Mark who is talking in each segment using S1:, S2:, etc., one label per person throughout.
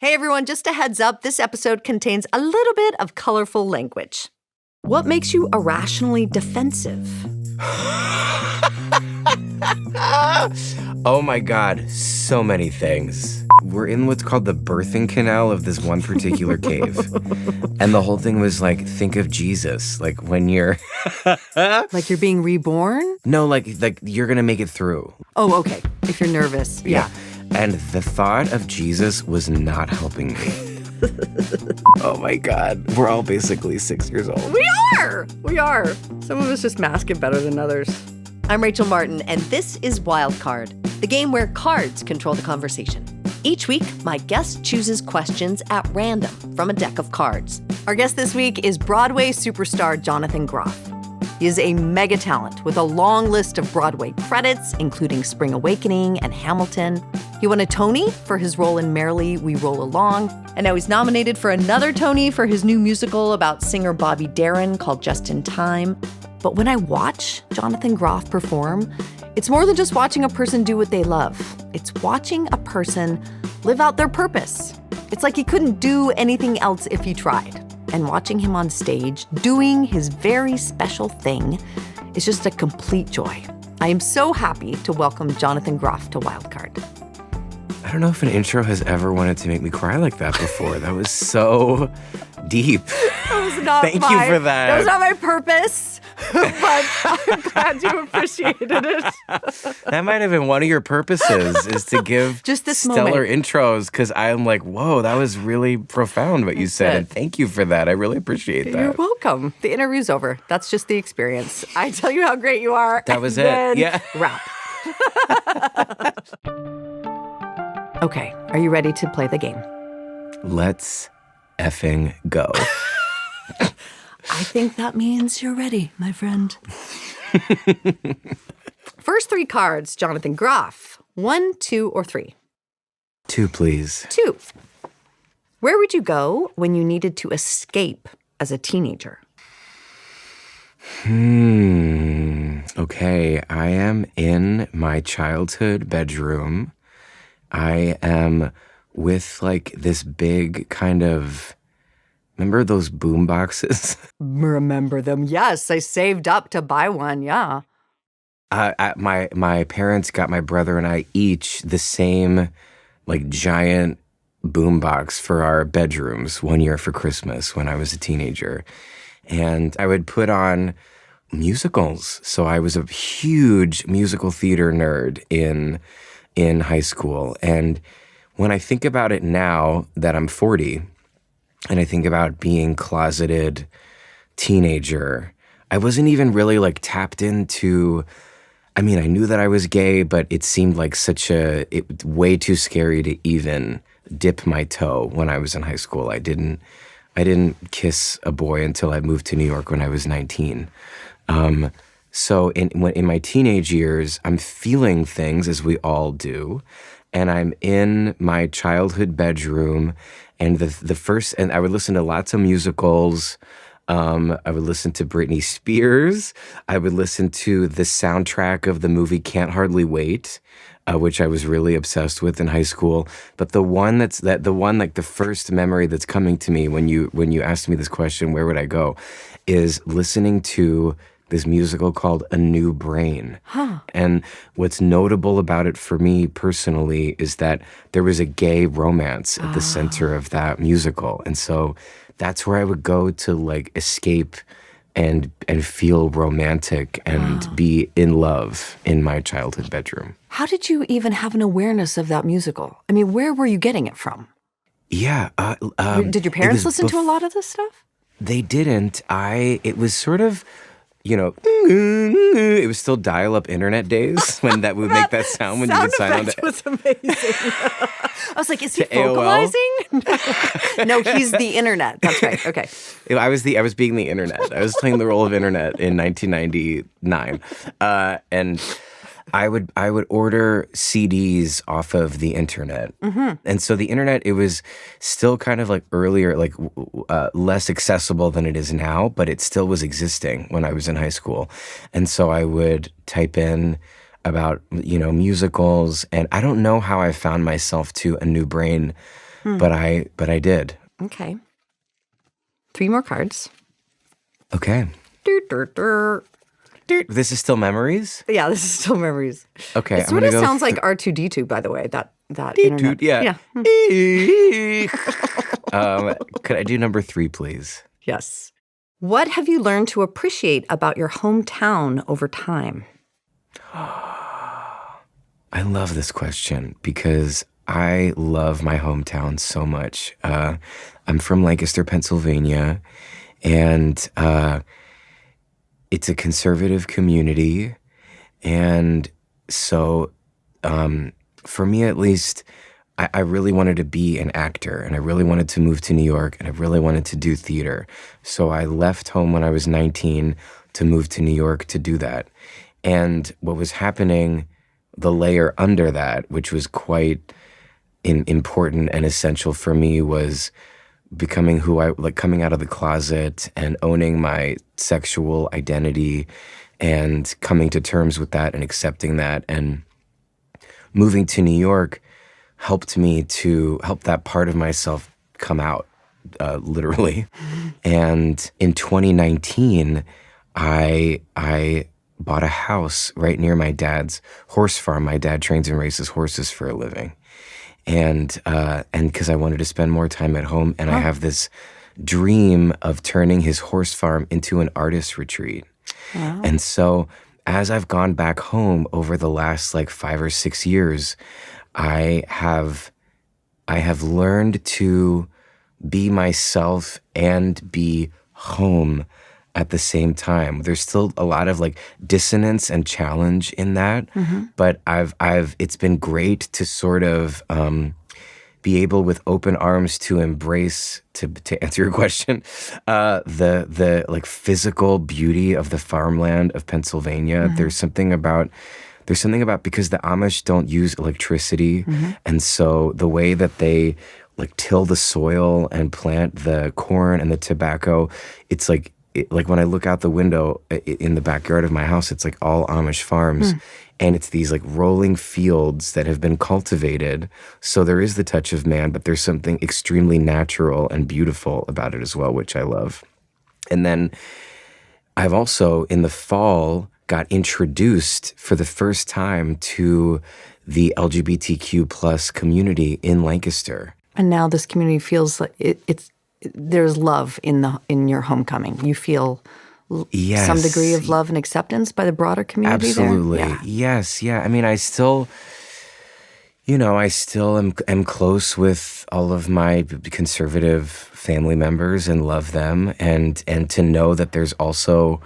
S1: Hey everyone, just a heads up, this episode contains a little bit of colorful language. What makes you irrationally defensive?
S2: Oh my God, so many things. We're in what's called the birthing canal of this one particular cave. And the whole thing was like, think of Jesus, like when you're...
S1: Like you're being reborn?
S2: No, like you're gonna make it through.
S1: Oh, okay, if you're nervous, yeah.
S2: And the thought of Jesus was not helping me. Oh my God, we're all basically 6 years old.
S1: We are. Some of us just mask it better than others. I'm Rachel Martin, and this is Wildcard, the game where cards control the conversation. Each week, my guest chooses questions at random from a deck of cards. Our guest this week is Broadway superstar Jonathan Groff. He is a mega talent with a long list of Broadway credits, including Spring Awakening and Hamilton. He won a Tony for his role in Merrily We Roll Along, and now he's nominated for another Tony for his new musical about singer Bobby Darin called Just in Time. But when I watch Jonathan Groff perform, it's more than just watching a person do what they love. It's watching a person live out their purpose. It's like he couldn't do anything else if he tried. And watching him on stage doing his very special thing is just a complete joy. I am so happy to welcome Jonathan Groff to Wildcard.
S2: I don't know if an intro has ever wanted to make me cry like that before. That was so deep.
S1: That was not
S2: Thank you for that.
S1: That was not my purpose, but I'm glad you appreciated it.
S2: That might have been one of your purposes, is to give
S1: Just this
S2: stellar
S1: moment.
S2: intros, because I'm like, whoa, that was really profound what you said, and thank you for that. I really appreciate that.
S1: You're welcome. The interview's over. That's just the experience. I tell you how great you are.
S2: That was
S1: and
S2: it.
S1: then
S2: Yeah.
S1: Wrap. Okay, are you ready to play the game?
S2: Let's effing go.
S1: I think that means you're ready, my friend. First three cards, Jonathan Groff. 1, 2, or 3?
S2: 2, please.
S1: 2. Where would you go when you needed to escape as a teenager?
S2: Okay, I am in my childhood bedroom. I am with like this big kind of, remember those boom boxes?
S1: Remember them. Yes, I saved up to buy one, yeah.
S2: My parents got my brother and I each the same like giant boombox for our bedrooms one year for Christmas when I was a teenager. And I would put on musicals. So I was a huge musical theater nerd in high school. And when I think about it now that I'm 40, and I think about being closeted teenager, I wasn't even really like tapped into, I mean, I knew that I was gay, but it seemed like way too scary to even dip my toe when I was in high school. I didn't kiss a boy until I moved to New York when I was 19. So in my teenage years, I'm feeling things, as we all do, and I'm in my childhood bedroom, and and I would listen to lots of musicals. I would listen to Britney Spears. I would listen to the soundtrack of the movie Can't Hardly Wait, which I was really obsessed with in high school. But the first memory that's coming to me when you asked me this question, where would I go, is listening to this musical called A New Brain.
S1: Huh.
S2: And what's notable about it for me personally is that there was a gay romance at the center of that musical. And so that's where I would go to like escape and feel romantic and be in love in my childhood bedroom.
S1: How did you even have an awareness of that musical? I mean, where were you getting it from?
S2: Yeah.
S1: Did your parents listen to a lot of this stuff?
S2: They didn't. It was sort of, it was still dial-up internet days when that would make that sound when you would sign on to.
S1: That was amazing. I was like, is he
S2: AOL?
S1: vocalizing? No, he's the internet. That's right. Okay.
S2: I was being the internet. I was playing the role of internet in 1999, and I would order CDs off of the internet. Mm-hmm. And so the internet, it was still kind of like earlier, like less accessible than it is now, but it still was existing when I was in high school. And so I would type in about, musicals, and I don't know how I found myself to A New Brain but I did.
S1: Okay. 3 more cards.
S2: Okay. This is still memories?
S1: Yeah, this is still memories.
S2: Okay,
S1: It sort of sounds like R2-D2, by the way, that internet.
S2: Yeah. Could I do number 3, please?
S1: Yes. What have you learned to appreciate about your hometown over time?
S2: I love this question because I love my hometown so much. I'm from Lancaster, Pennsylvania, and it's a conservative community. And so for me, at least, I really wanted to be an actor, and I really wanted to move to New York, and I really wanted to do theater. So I left home when I was 19 to move to New York to do that. And what was happening, the layer under that, which was quite important and essential for me, was becoming coming out of the closet and owning my sexual identity and coming to terms with that and accepting that. And moving to New York helped me to help that part of myself come out, literally. And in 2019, I bought a house right near my dad's horse farm. My dad trains and races horses for a living. And because I wanted to spend more time at home, and I have this dream of turning his horse farm into an artist retreat. Wow. And so as I've gone back home over the last 5 or 6 years, I have learned to be myself and be home at the same time. There's still a lot of dissonance and challenge in that, but it's been great to sort of be able with open arms to embrace, to answer your question, the physical beauty of the farmland of Pennsylvania. There's something about because the Amish don't use electricity, and so the way that they till the soil and plant the corn and the tobacco, it's when I look out the window in the backyard of my house, it's all Amish farms. And it's these rolling fields that have been cultivated. So there is the touch of man, but there's something extremely natural and beautiful about it as well, which I love. And then I've also, in the fall, got introduced for the first time to the LGBTQ plus community in Lancaster.
S1: And now this community feels like there's love in your homecoming. You feel some degree of love and acceptance by the broader community.
S2: Absolutely.
S1: There? Yeah.
S2: Yes. Yeah. I mean, I still am close with all of my conservative family members and love them, and to know that there's also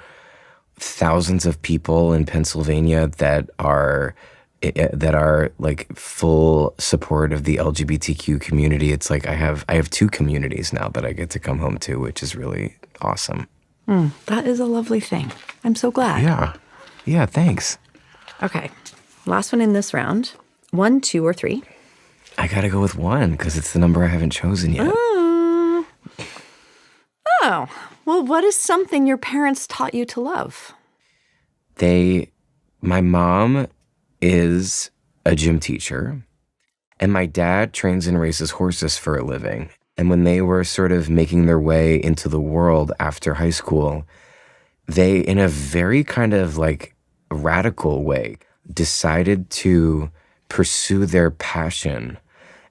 S2: thousands of people in Pennsylvania that are full support of the LGBTQ community. It's I have 2 communities now that I get to come home to, which is really awesome.
S1: That is a lovely thing. I'm so glad.
S2: Yeah. Yeah, thanks.
S1: Okay. Last one in this round. 1, 2, or 3?
S2: I gotta go with 1 because it's the number I haven't chosen yet.
S1: Oh. Well, what is something your parents taught you to love?
S2: My mom is a gym teacher, and my dad trains and races horses for a living. And when they were sort of making their way into the world after high school, they, in a very kind of radical way, decided to pursue their passion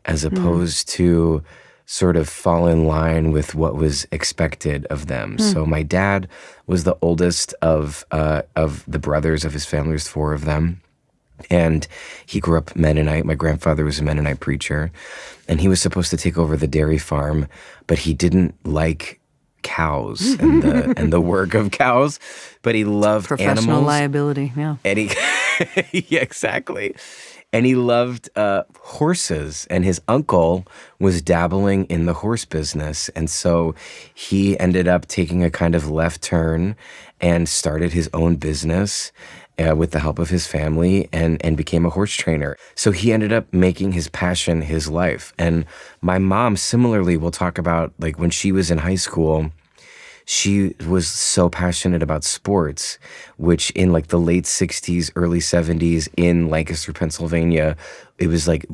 S2: as opposed to sort of fall in line with what was expected of them. So my dad was the oldest of the brothers of his family. There's 4 of them. And he grew up Mennonite. My grandfather was a Mennonite preacher. And he was supposed to take over the dairy farm, but he didn't like cows and the work of cows. But he loved
S1: Professional
S2: animals.
S1: liability, yeah.
S2: And yeah, exactly. And he loved horses. And his uncle was dabbling in the horse business. And so he ended up taking a kind of left turn and started his own business with the help of his family, and became a horse trainer. So he ended up making his passion his life. And my mom, similarly, will talk about when she was in high school, she was so passionate about sports, which in like the late 60s, early 70s in Lancaster, Pennsylvania, it was like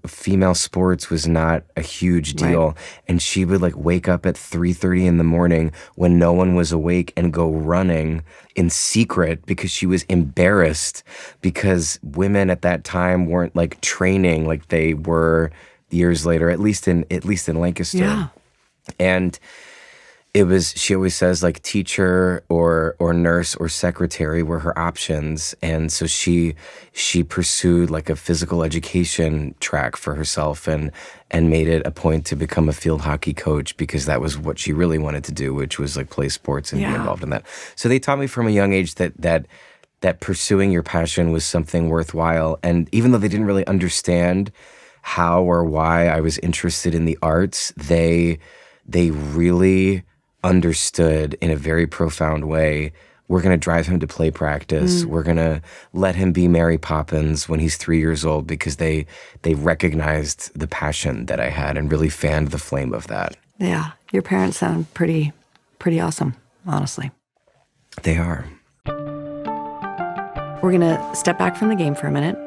S2: female sports was not a huge deal. Right. And she would like wake up at 3:30 in the morning when no one was awake and go running in secret because she was embarrassed because women at that time weren't like training like they were years later, at least in Lancaster.
S1: Yeah.
S2: And she always says like teacher or nurse or secretary were her options. And so she pursued like a physical education track for herself and made it a point to become a field hockey coach because that was what she really wanted to do, which was like play sports and be involved in that. So they taught me from a young age that pursuing your passion was something worthwhile. And even though they didn't really understand how or why I was interested in the arts, they really understood in a very profound way, we're going to drive him to play practice. We're going to let him be Mary Poppins when he's 3 years old because they recognized the passion that I had and really fanned the flame of that.
S1: Yeah. Your parents sound pretty awesome, honestly.
S2: They are.
S1: We're going to step back from the game for a minute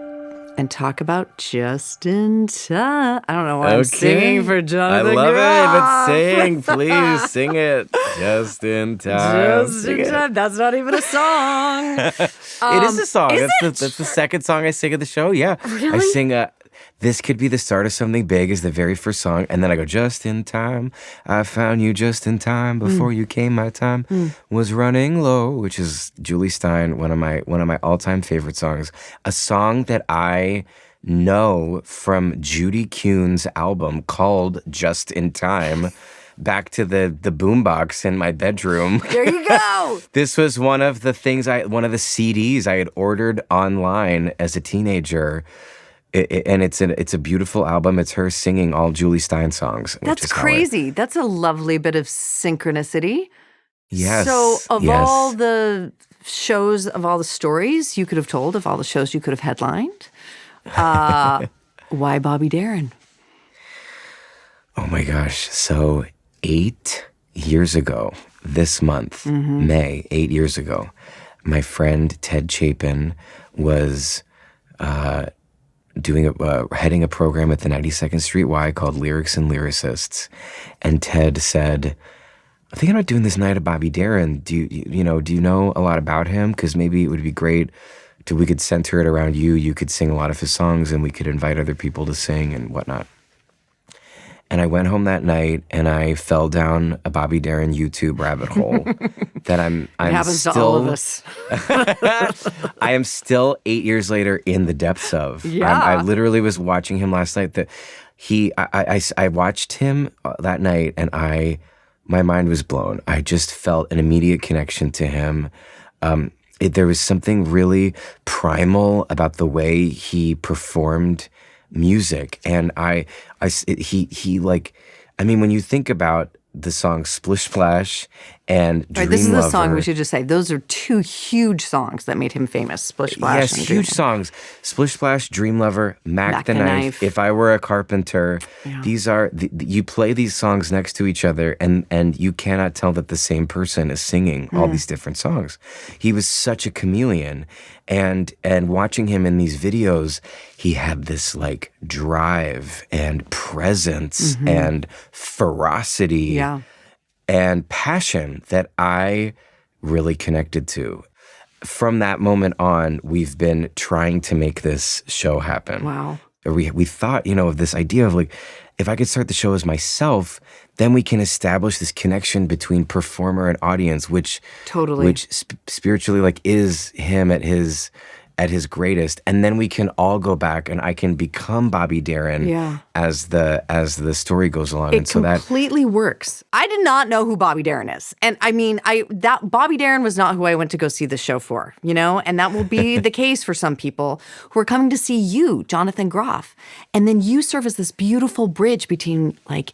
S1: and talk about Just in Time. I don't know why I'm singing for Jonathan
S2: Groff. I love
S1: Groff.
S2: it, but sing, please, sing it. Just in Time.
S1: Just in Time. That's not even a song.
S2: It is a song. That's the second song I sing at the show. Yeah.
S1: Really?
S2: I sing This Could Be the Start of Something Big is the very first song. And then I go, just in time. I found you just in time. Before you came, my time was running low, which is Julie Stein, one of my all-time favorite songs. A song that I know from Judy Kuhn's album called Just in Time. Back to the boombox in my bedroom.
S1: There you go.
S2: This was one of the CDs I had ordered online as a teenager. And it's a beautiful album. It's her singing all Julie Stein songs.
S1: That's crazy. That's a lovely bit of synchronicity.
S2: Yes.
S1: So of all the shows, of all the stories you could have told, of all the shows you could have headlined, why Bobby Darin?
S2: Oh my gosh. So 8 years ago, this month, May, 8 years ago, my friend Ted Chapin was heading a program at the 92nd Street Y called Lyrics and Lyricists. And Ted said, I think about doing this night of Bobby Darin. Do you know a lot about him? Because maybe it would be great we could center it around you. You could sing a lot of his songs and we could invite other people to sing and whatnot. And I went home that night and I fell down a Bobby Darin YouTube rabbit hole that I'm
S1: happens
S2: still,
S1: to all of us.
S2: I am still 8 years later in the depths of.
S1: Yeah.
S2: I literally was watching him last night. I watched him that night and my mind was blown. I just felt an immediate connection to him. There was something really primal about the way he performed music, and when you think about the song Splish Splash and Dream Lover.
S1: This is the song we should just say. Those are two huge songs that made him famous. Splish Splash.
S2: Yes,
S1: and
S2: huge songs. Splish Splash, Dream Lover, Mac the Knife, If I Were a Carpenter. Yeah. These are, you play these songs next to each other and you cannot tell that the same person is singing all these different songs. He was such a chameleon. And watching him in these videos, he had this like drive and presence and ferocity and passion that I really connected to. From that moment on, we've been trying to make this show happen.
S1: Wow.
S2: We thought, of this idea of like, if I could start the show as myself, then we can establish this connection between performer and audience, which spiritually like is him at his greatest, and then we can all go back and I can become Bobby Darin as the story goes along.
S1: It completely works. I did not know who Bobby Darin is, and I mean, Bobby Darin was not who I went to go see the show for, and that will be the case for some people who are coming to see you, Jonathan Groff, and then you serve as this beautiful bridge between like,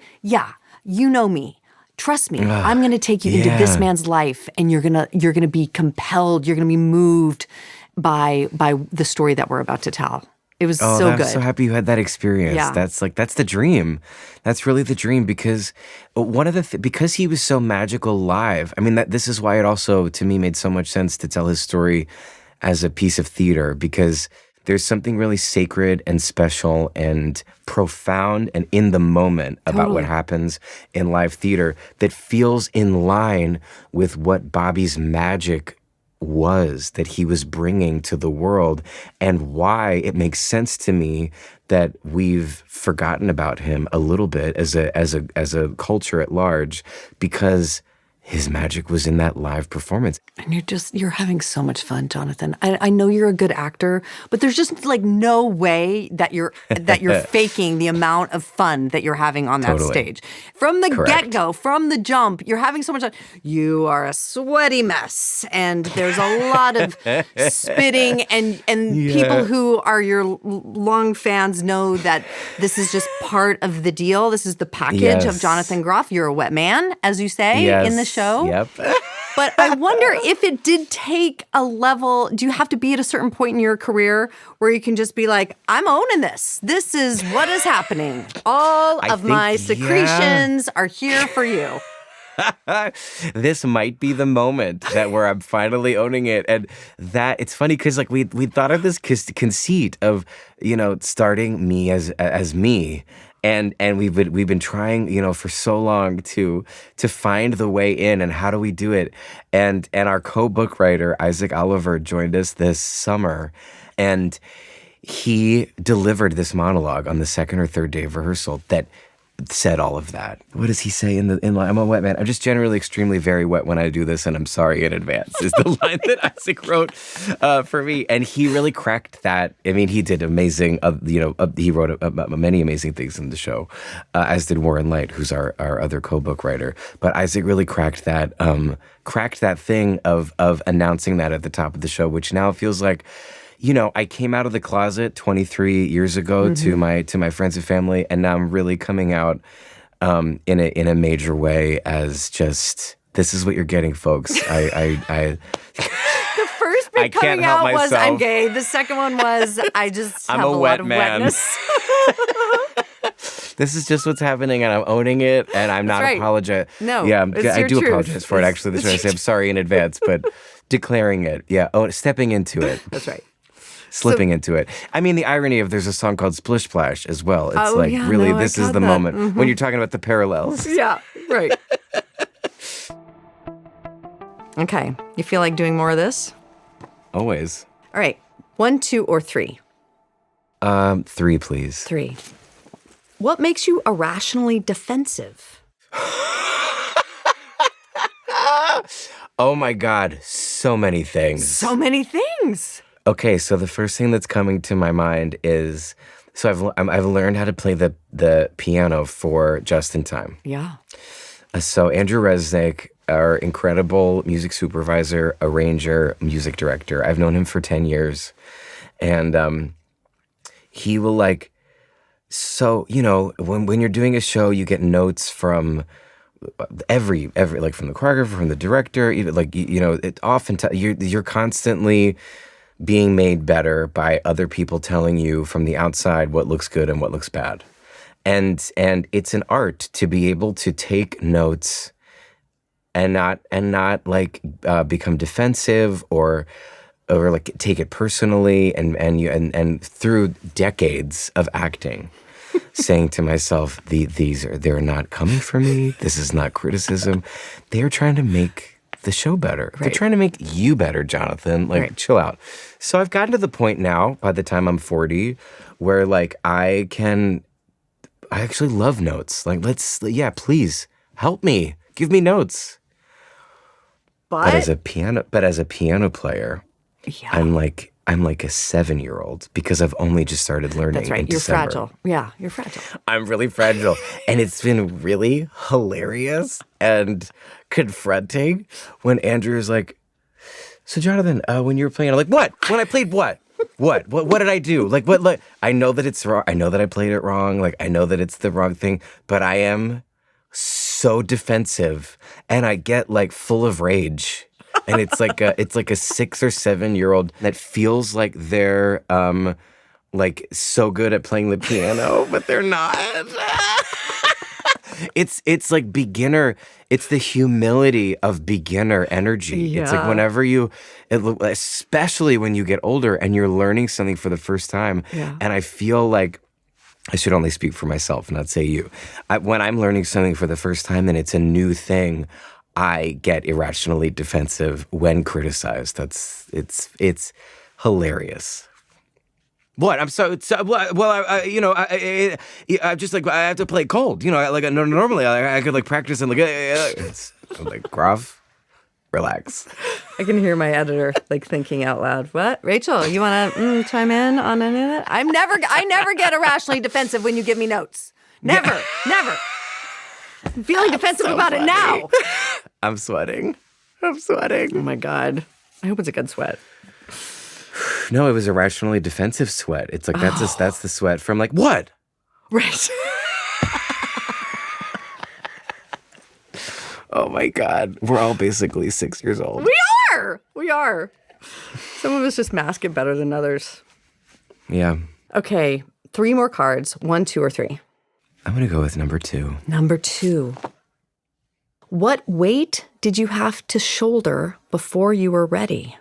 S1: you know me. Trust me, I'm going to take you into this man's life, and you're gonna be compelled. You're gonna be moved by the story that we're about to tell. It was
S2: Oh,
S1: so
S2: I'm
S1: good.
S2: so happy you had that experience.
S1: Yeah.
S2: That's the dream. That's really the dream because one of the because he was so magical live. I mean, this is why it also to me made so much sense to tell his story as a piece of theater because there's something really sacred and special and profound and in the moment about what happens in live theater that feels in line with what Bobby's magic was that he was bringing to the world and why it makes sense to me that we've forgotten about him a little bit as a culture at large because his magic was in that live performance.
S1: And you're having so much fun, Jonathan. I know you're a good actor, but there's just like no way that you're faking the amount of fun that you're having on that stage. From the get-go, from the jump, you're having so much fun. You are a sweaty mess, and there's a lot of spitting, and people who are your long fans know that this is just part of the deal. This is the package of Jonathan Groff. You're a wet man, as you say in the show.
S2: Yep.
S1: But I wonder if it did take a level, do you have to be at a certain point in your career where you can just be like, I'm owning this. This is what is happening. All of my secretions are here for you.
S2: This might be the moment that where I'm finally owning it. And that it's funny because like we thought of this conceit of, starting me as me. And we've been trying, for so long to find the way in and how do we do it? And our co-book writer, Isaac Oliver, joined us this summer and he delivered this monologue on the second or third day of rehearsal that said all of that. What does he say in line? I'm a wet man. I'm just generally extremely very wet when I do this, and I'm sorry in advance. Is the line that Isaac wrote for me, and he really cracked that. I mean, he did amazing. He wrote many amazing things in the show, as did Warren Light, who's our other co-book writer. But Isaac really cracked that thing of announcing that at the top of the show, which now feels like. I came out of the closet 23 years ago to my friends and family, and now I'm really coming out in a major way as just this is what you're getting, folks.
S1: The first bit coming out was I'm gay. The second one was I just have a lot of wetness.
S2: This is just what's happening, and I'm owning it, and I'm not apologizing.
S1: No,
S2: yeah, I do
S1: truth.
S2: apologize for it. Actually, that's what I say. I'm sorry in advance, but declaring it, stepping into it.
S1: That's right.
S2: Slipping into it. I mean, the irony of there's a song called Splish Splash as well. It's this is the moment when you're talking about the parallels.
S1: Yeah, right. Okay. You feel like doing more of this?
S2: Always.
S1: All right. 1, 2, or 3?
S2: 3, please.
S1: 3. What makes you irrationally defensive?
S2: Oh my God. So many things.
S1: So many things.
S2: Okay, so the first thing that's coming to my mind is, so I've learned how to play the piano for just in time.
S1: Yeah.
S2: So Andrew Resnick, our incredible music supervisor, arranger, music director, I've known him for 10 years. And he will when you're doing a show, you get notes from every like from the choreographer, from the director, even it often you're constantly being made better by other people telling you from the outside what looks good and what looks bad. And it's an art to be able to take notes and not become defensive or like take it personally and through decades of acting saying to myself, they're not coming for me. This is not criticism. They're trying to make the show better. Right. They're trying to make you better, Jonathan. Chill out. So I've gotten to the point now, by the time I'm 40, where I actually love notes. Please help me. Give me notes. But as a piano player, I'm like a 7-year-old because I've only just started learning.
S1: That's right.
S2: In
S1: You're
S2: December.
S1: fragile. Yeah, you're fragile.
S2: I'm really fragile. And it's been really hilarious and confronting when Andrew's like, so Jonathan, when you were playing, I'm like, what? When I played what? What did I do? I know that it's wrong. I know that I played it wrong. I know that it's the wrong thing, but I am so defensive and I get full of rage. And it's like a 6 or 7 year old that feels like they're like so good at playing the piano, but they're not. It's like beginner. It's the humility of beginner energy. It's like
S1: Yeah.
S2: whenever especially when you get older and you're learning something for the first time.
S1: Yeah.
S2: And I feel like I should only speak for myself, not say you. When I'm learning something for the first time and it's a new thing, I get irrationally defensive when criticized. It's hilarious. What? I'm so well. I'm just like I have to play cold. You know, like normally I could like practice and like I'm like Groff, relax.
S1: I can hear my editor like thinking out loud. What, Rachel? You want to chime in on any of that? I never get irrationally defensive when you give me notes. Never. I'm feeling defensive about it now.
S2: I'm sweating. Oh
S1: my God. I hope it's a good sweat.
S2: No, it was irrationally defensive sweat. It's like that's the sweat from like what?
S1: Right.
S2: Oh my God. We're all basically 6 years old.
S1: We are. Some of us just mask it better than others.
S2: Yeah.
S1: Okay, 3 more cards. 1, 2, or 3.
S2: I'm going to go with number 2.
S1: Number 2. What weight did you have to shoulder before you were ready?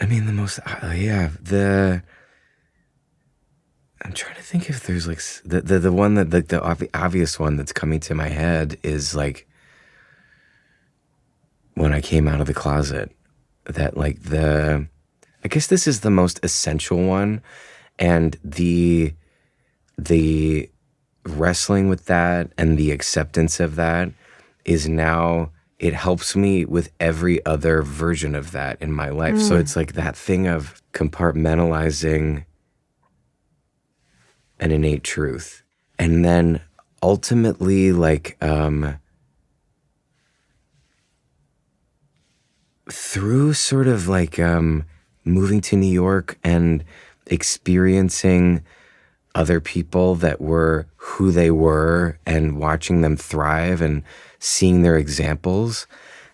S2: I mean, I'm trying to think if there's like the one that like the obvious one that's coming to my head is like when I came out of the closet. That like I guess this is the most essential one, and the wrestling with that and the acceptance of that is now. It helps me with every other version of that in my life. So it's like that thing of compartmentalizing an innate truth. And then ultimately like through sort of like moving to New York and experiencing other people that were who they were and watching them thrive and seeing their examples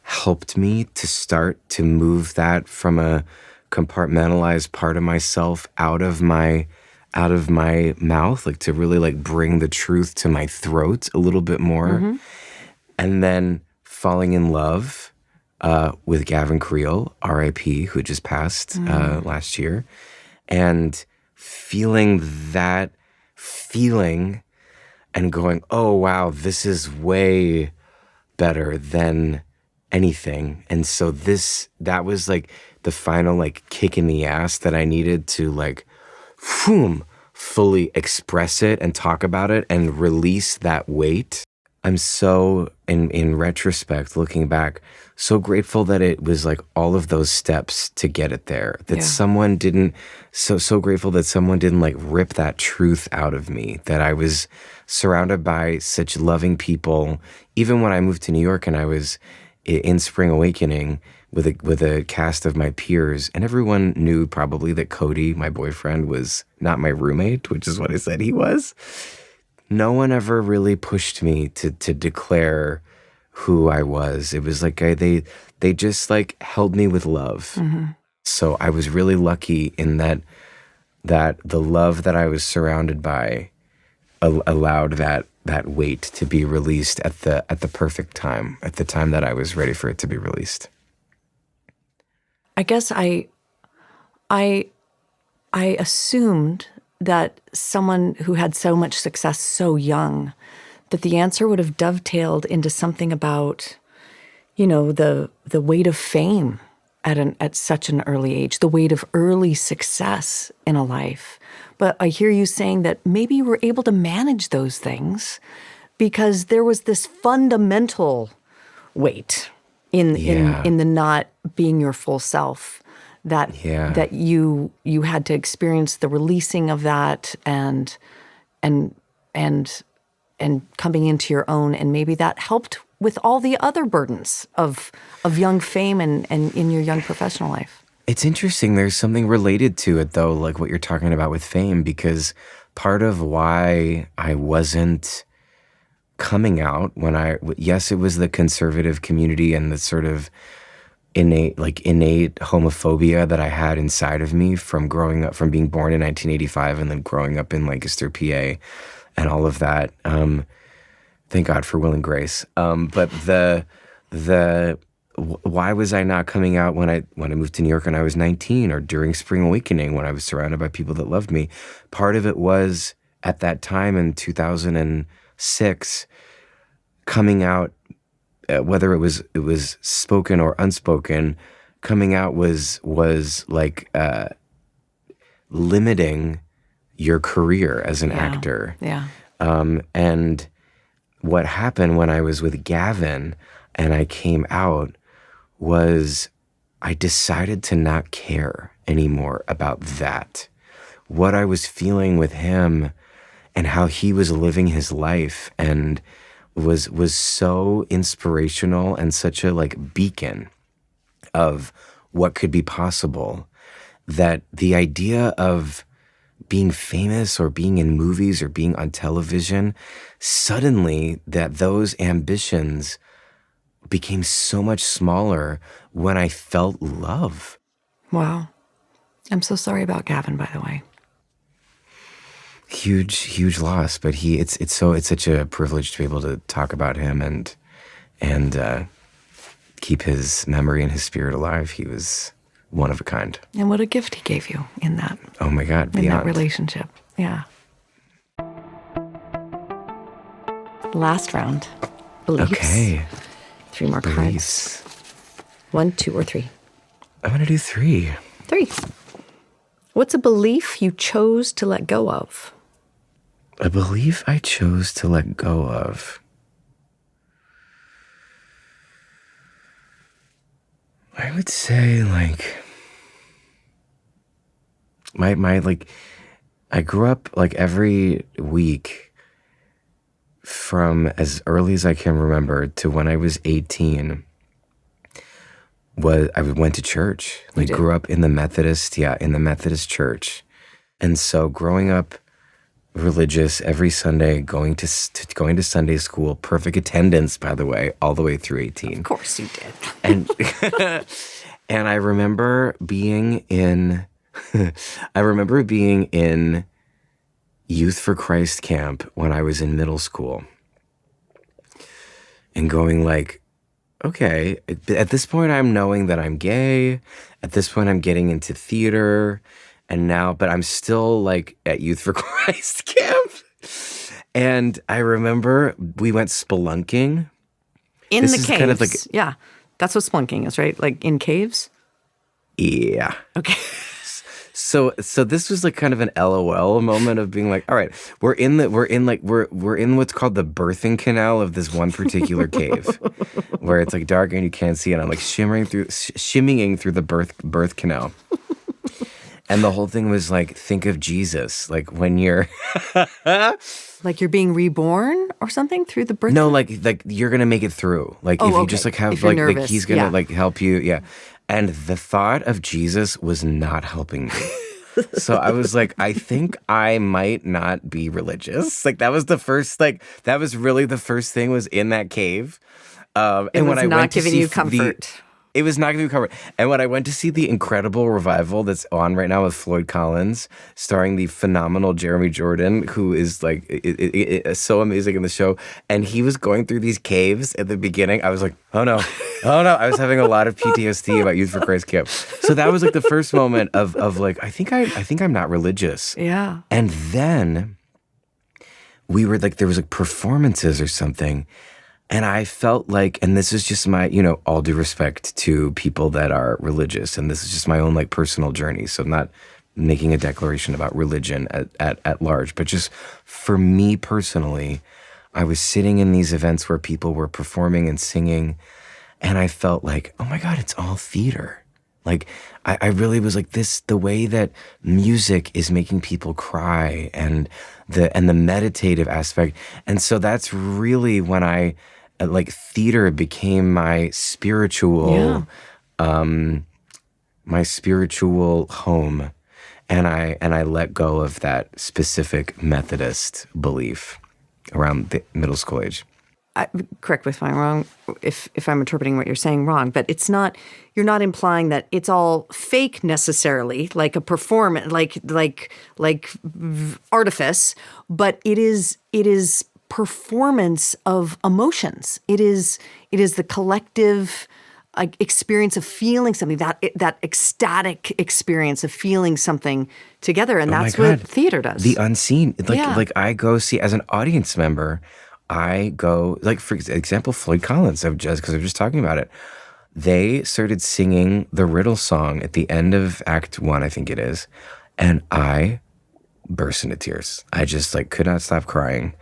S2: helped me to start to move that from a compartmentalized part of myself out of my mouth, like to really like bring the truth to my throat a little bit more. And then falling in love with Gavin Creel, R.I.P., who just passed last year, and feeling that feeling and going, oh, wow, this is way better than anything. And so that was like the final like kick in the ass that I needed to like, fully express it and talk about it and release that weight. I'm so, in retrospect, looking back, so grateful that it was like all of those steps to get it there. That someone didn't, so grateful that someone didn't like rip that truth out of me. That I was surrounded by such loving people. Even when I moved to New York and I was in Spring Awakening with a cast of my peers, and everyone knew probably that Cody, my boyfriend, was not my roommate, which is what I said he was. No one ever really pushed me to declare who I was. It was like they just like held me with love. So I was really lucky in that the love that I was surrounded by allowed that weight to be released at the perfect time, at the time that I was ready for it to be released.
S1: I guess I assumed that someone who had so much success so young, that the answer would have dovetailed into something about, you know, the weight of fame at such an early age, the weight of early success in a life. But I hear you saying that maybe you were able to manage those things because there was this fundamental weight in the not being your full self. That you had to experience the releasing of that and coming into your own, and maybe that helped with all the other burdens of young fame and in your young professional life.
S2: It's interesting. There's something related to it though, like what you're talking about with fame, because part of why I wasn't coming out when yes, it was the conservative community and the sort of innate homophobia that I had inside of me from growing up, from being born in 1985 and then growing up in Lancaster, PA, and all of that. Thank God for Will and Grace. But why was I not coming out when I moved to New York when I was 19, or during Spring Awakening when I was surrounded by people that loved me? Part of it was at that time in 2006, coming out, whether it was spoken or unspoken, coming out was like limiting your career as an actor.
S1: Yeah.
S2: And what happened when I was with Gavin and I came out was I decided to not care anymore about that. What I was feeling with him and how he was living his life and was so inspirational and such a beacon of what could be possible, that the idea of being famous or being in movies or being on television, suddenly that those ambitions became so much smaller when I felt love.
S1: Wow. I'm so sorry about Gavin, by the way.
S2: Huge loss, but it's such a privilege to be able to talk about him and keep his memory and his spirit alive. He was one of a kind.
S1: And what a gift he gave you in that.
S2: Oh my God,
S1: in
S2: beyond.
S1: that relationship. Yeah. Last round. Beliefs.
S2: Okay.
S1: 3 more
S2: Beliefs.
S1: cards. 1, 2, or 3.
S2: I'm gonna do 3.
S1: 3. What's a belief you chose to let go of?
S2: A belief I chose to let go of. I would say I grew up every week from as early as I can remember to when I was 18 I went to church. Grew up in the Methodist church. And so growing up religious every Sunday, going to Sunday school, perfect attendance, by the way, all the way through 18.
S1: Of course you did.
S2: And and I remember being in Youth for Christ camp when I was in middle school, and going okay, at this point I'm knowing that I'm gay. At this point I'm getting into theater, but I'm still at Youth for Christ camp. And I remember we went spelunking.
S1: In the caves. Yeah. That's what spelunking is, right? In caves?
S2: Yeah.
S1: Okay.
S2: So this was kind of an LOL moment of being all right, we're in what's called the birthing canal of this one particular cave, where it's dark and you can't see it. I'm shimmying through the birth canal. And the whole thing was think of Jesus, when you're
S1: you're being reborn or something through the birth.
S2: No, you're gonna make it through. If you just have he's gonna help you. Yeah. And the thought of Jesus was not helping me. So I was I think I might not be religious. That was the first that was really the first thing was in that cave. And when I went to see
S1: you comfort.
S2: It was not going to be covered. And when I went to see the incredible revival that's on right now with Floyd Collins, starring the phenomenal Jeremy Jordan, who is so amazing in the show, and he was going through these caves at the beginning, I was oh no. I was having a lot of PTSD about Youth for Christ camp. So that was the first moment of I think I'm not religious.
S1: Yeah.
S2: And then we were there was performances or something. And I felt and this is just my, all due respect to people that are religious, and this is just my own personal journey. So I'm not making a declaration about religion at large, but just for me personally, I was sitting in these events where people were performing and singing, and I felt oh my God, it's all theater. I really was the way that music is making people cry and the meditative aspect. And so that's really when I, theater became my spiritual, my spiritual home. And I let go of that specific Methodist belief around the middle school age.
S1: correct me if I'm wrong, if I'm interpreting what you're saying wrong, but you're not implying that it's all fake necessarily, like a performance, like artifice, but it is performance of emotions. It is the collective experience of feeling something, that ecstatic experience of feeling something together, and that's what theater does.
S2: The unseen, like I go see as an audience member. I go, like, for example, Floyd Collins, because I'm just talking about it. They started singing the Riddle song at the end of Act 1, I think it is, and I burst into tears. I just, could not stop crying.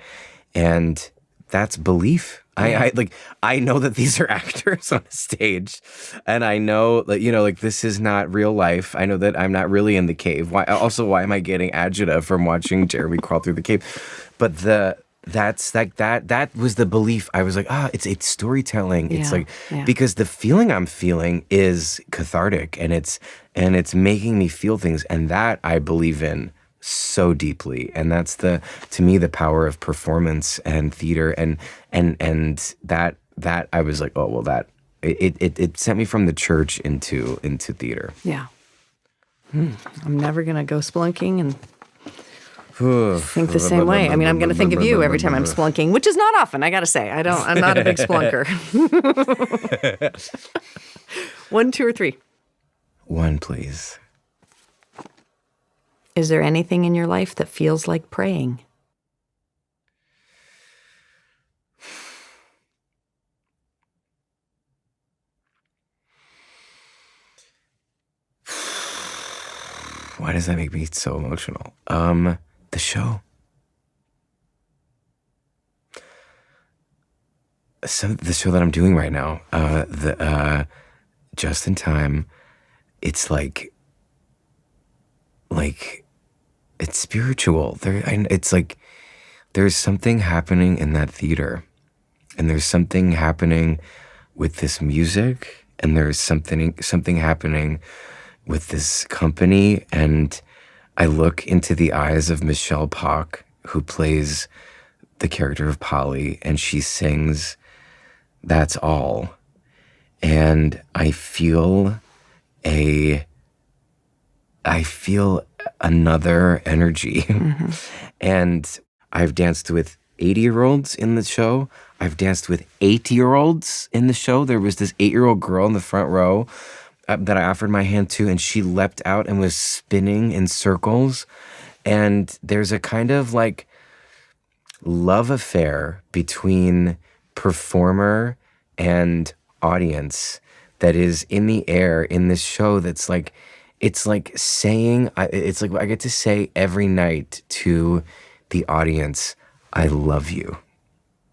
S2: And that's belief. I know that these are actors on a stage, and I know that, this is not real life. I know that I'm not really in the cave. Why am I getting agita from watching Jeremy crawl through the cave? But that was the belief. I was like, it's storytelling. It's because the feeling I'm feeling is cathartic, and it's making me feel things, and that I believe in so deeply. And that's to me the power of performance and theater, and that I was like, oh well, that it sent me from the church into theater.
S1: Yeah. I'm never gonna go spelunking and think the same way. I mean, I'm going to think of you every time I'm splunking, which is not often, I got to say. I'm not a big splunker. 1, 2, or 3?
S2: 1, please.
S1: Is there anything in your life that feels like praying?
S2: Why does that make me so emotional? The show. The show that I'm doing right now, Just in Time, it's like it's spiritual. It's like there's something happening in that theater, and there's something happening with this music, and there's something happening with this company, and I look into the eyes of Michelle Pock, who plays the character of Polly, and she sings "That's All," and I feel another energy. Mm-hmm. And I've danced with 80-year-olds in the show. I've danced with 80-year-olds in the show. There was this 8-year-old girl in the front row that I offered my hand to, and she leapt out and was spinning in circles. And there's a kind of love affair between performer and audience that is in the air in this show. That's it's like saying, it's like I get to say every night to the audience, I love you.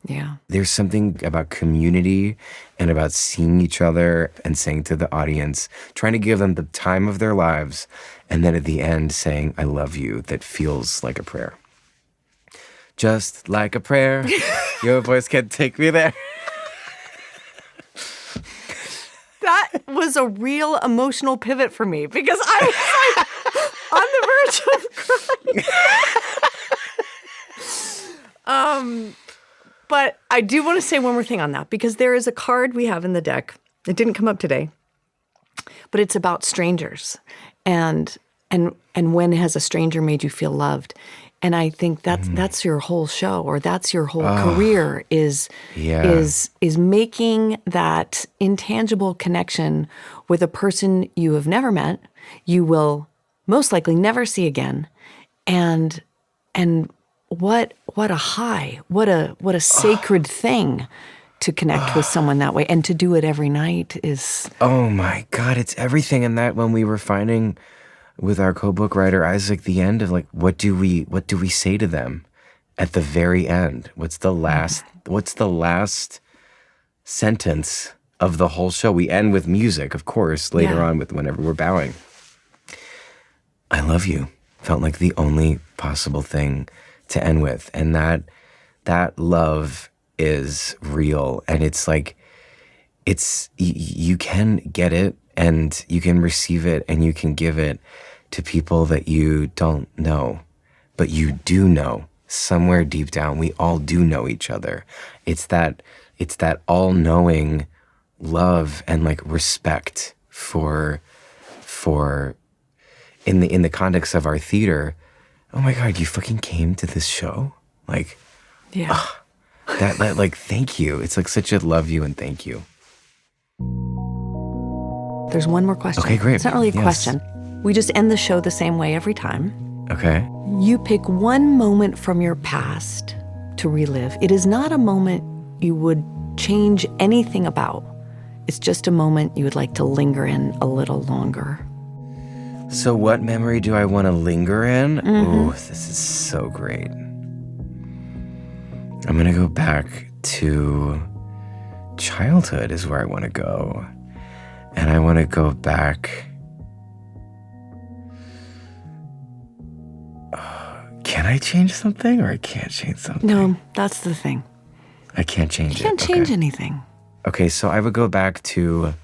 S1: Yeah.
S2: There's something about community and about seeing each other and saying to the audience, trying to give them the time of their lives, and then at the end saying, I love you, that feels like a prayer. Just like a prayer, your voice can take me there.
S1: That was a real emotional pivot for me, because I was on the verge of crying. But I do want to say one more thing on that, because there is a card we have in the deck. It didn't come up today, but it's about strangers, and when has a stranger made you feel loved? And I think that's your whole show, or that's your whole career is making that intangible connection with a person you have never met, you will most likely never see again, and what a high, what a sacred thing to connect with someone that way, and to do it every night is.
S2: Oh my God, it's everything. And that when we were finding with our co-book writer Isaac, the end of what do we say to them at the very end? What's the last sentence of the whole show? We end with music, of course, later on with whenever we're bowing. I love you felt like the only possible thing to end with, and that love is real, and it's you can get it, and you can receive it, and you can give it to people that you don't know, but you do know somewhere deep down, we all do know each other. It's that all-knowing love and like respect for in the context of our theater. Oh my God, you fucking came to this show? Like,
S1: yeah.
S2: That like, thank you. It's like such a love you and thank you.
S1: There's one more question.
S2: Okay, great.
S1: It's not really a
S2: Yes.
S1: question. We just end the show the same way every time.
S2: Okay.
S1: You pick one moment from your past to relive. It is not a moment you would change anything about. It's just a moment you would like to linger in a little longer.
S2: So what memory do I want to linger in? Ooh, this is so great. I'm going to go back to childhood is where I want to go. And I want to go back. Can I change something or I can't change something?
S1: No, that's the thing.
S2: I can't change it.
S1: You can't change
S2: Okay.
S1: anything.
S2: Okay, so I would go back to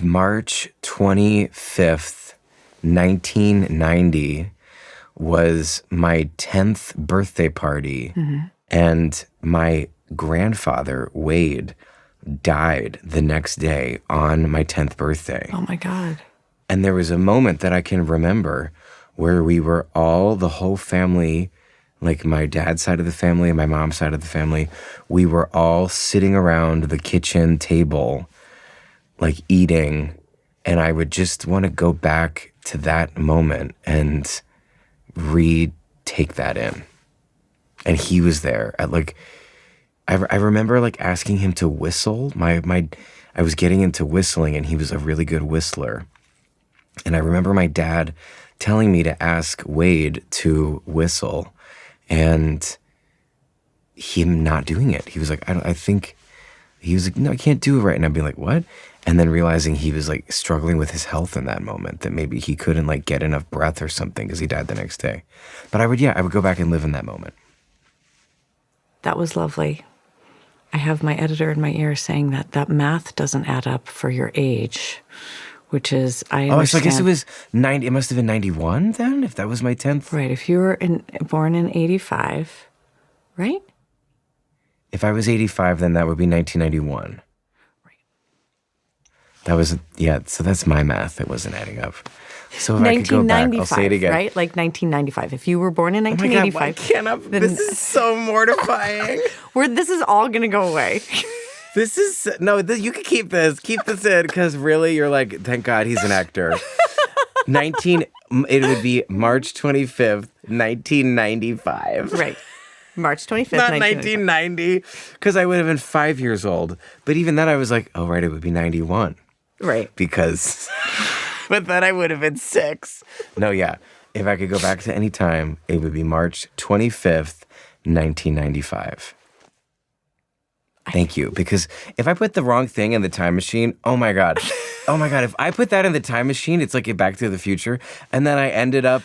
S2: March 25th, 1990 was my 10th birthday party. And my grandfather, Wade, died the next day on my 10th birthday.
S1: Oh my God.
S2: And there was a moment that I can remember where we were all, the whole family, like my dad's side of the family and my mom's side of the family, we were all sitting around the kitchen table, like eating. And I would just want to go back to that moment and retake that in. And he was there at like, I remember like asking him to whistle. I was getting into whistling and he was a really good whistler. And I remember my dad telling me to ask Wade to whistle and him not doing it. He was like, he was like, no, I can't do it right. And I'd be like, what? And then realizing he was like struggling with his health in that moment, that maybe he couldn't like get enough breath or something because he died the next day. But I would go back and live in that moment.
S1: That was lovely. I have my editor in my ear saying that math doesn't add up for your age, which is, I understand.
S2: Oh, so I guess it was 90, it must have been 91 then, if that was my 10th.
S1: Right, if you were born in 85, right?
S2: If I was 85, then that would be 1991.
S1: Right.
S2: That was, yeah, so that's my math that wasn't adding up. So if I could go back, I'll say it again.
S1: Right? Like 1995. If you were born in
S2: Oh my
S1: 1985.
S2: God, why can't I? This is so mortifying.
S1: This is all going to go away.
S2: You can keep this in, because really, you're like, thank God he's an actor. It would be March 25th, 1995.
S1: Right. March 25th,
S2: Not 1990, because I would have been 5 years old. But even then, I was like, oh, right, it would be 91.
S1: Right.
S2: Because, but then I would have been 6. No, yeah. If I could go back to any time, it would be March 25th, 1995. Thank you. Because if I put the wrong thing in the time machine, oh my God. If I put that in the time machine, it's like a Back to the Future. And then I ended up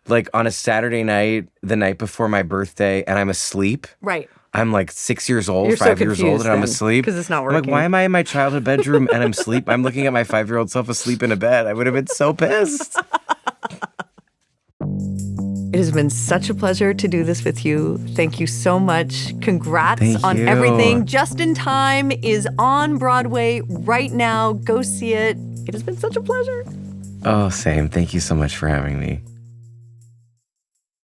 S2: like on a Saturday night, the night before my birthday, and I'm asleep.
S1: Right.
S2: I'm like 6 years old,
S1: You're
S2: 5
S1: so
S2: years old, and I'm
S1: confused
S2: asleep.
S1: because it's not
S2: I'm like,
S1: working.
S2: why am I in my childhood bedroom and I'm asleep? I'm looking at my 5-year-old self asleep in a bed. I would have been so pissed.
S1: It has been such a pleasure to do this with you. Thank you so much. Congrats
S2: Thank
S1: on
S2: you.
S1: everything. Just in Time is on Broadway right now. Go see it. It has been such a pleasure.
S2: Oh, same. Thank you so much for having me.